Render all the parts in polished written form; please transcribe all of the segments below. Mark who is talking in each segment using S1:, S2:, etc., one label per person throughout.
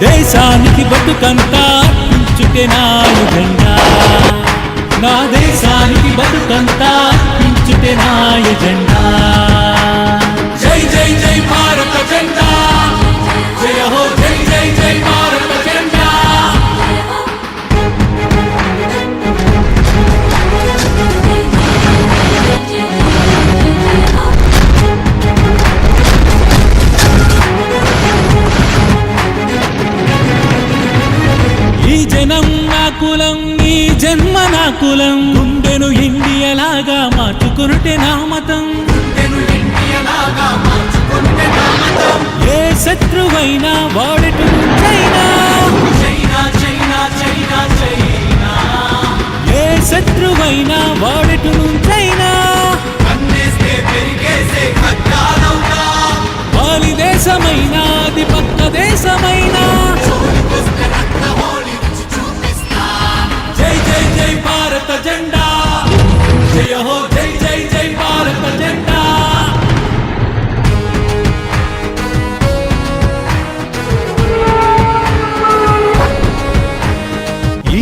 S1: దేశానికి బతుకంతా పించుకే నా ఎజెండా, నా దేశానికి బతుకంతా పించుకే నా ఎజెండా. జై జై జై భారత జెండా, జయ హో జై జై జై భారత జెండా. ఈ జనం నా కులం, ఈ జన్మ నా కులం, గుండెను ఇండియలాగా మార్చుకునుటే నా మతం. ఏ శత్రువైనా వాడటు చైనా, ఏ శత్రువైనా వాడటు చైనా. వాలి దేశమైనా అది పక్క దేశమైనా, జై జై జై భారత జెండా, జయ హో జై జై జై భారత జెండా.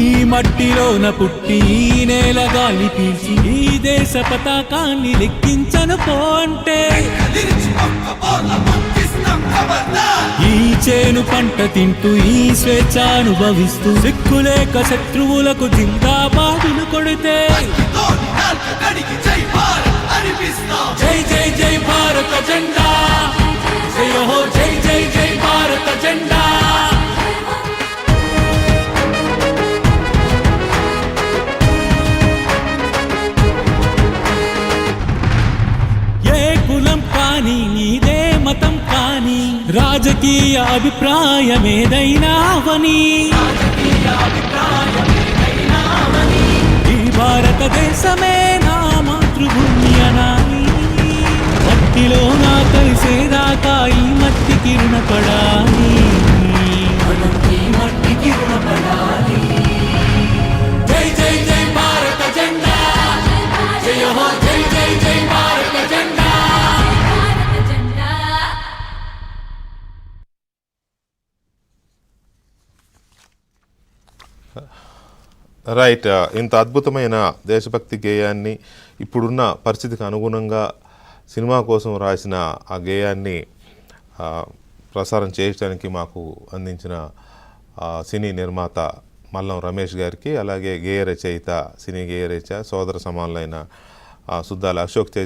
S1: ఈ మట్టిలోన పుట్టి ఈ నేల గాలి పీల్చి ఈ దేశ పతాకాన్ని లెక్కించను పో అంటే, ఈ చేను పంట తింటూ ఈ స్వేచ్ఛ అనుభవిస్తూ సిక్కులేక శత్రువులకు జిందాబాదులు కొడితే, జై జై జై భారత జెండా, జయ హో జై జై జై భారత జెండా. ఏ కులం కానీ నీదే మతం కానీ, రాజకీయ అభిప్రాయం ఏదైనా అవని, ఈ భారతదేశమే నా మాతృభూమి అనాలి. మట్టిలో నా కలిసేదాకా ఈ మట్టికి రుణపడాలి, మట్టికి రుణపడాలి. జై జై జై భారత జెండా, జయ హో జై జై జై భారత జెండా.
S2: రైట్. ఇంత అద్భుతమైన దేశభక్తి గేయాన్ని ఇప్పుడున్న పరిస్థితికి అనుగుణంగా సినిమా కోసం రాసిన ఆ గేయాన్ని ప్రసారం చేయడానికి మాకు అందించిన సినీ నిర్మాత మల్లం రమేష్ గారికి, అలాగే గేయ రచయిత సినీ గేయ రచయిత సోదర సమానులైన సుద్దాల అశోక్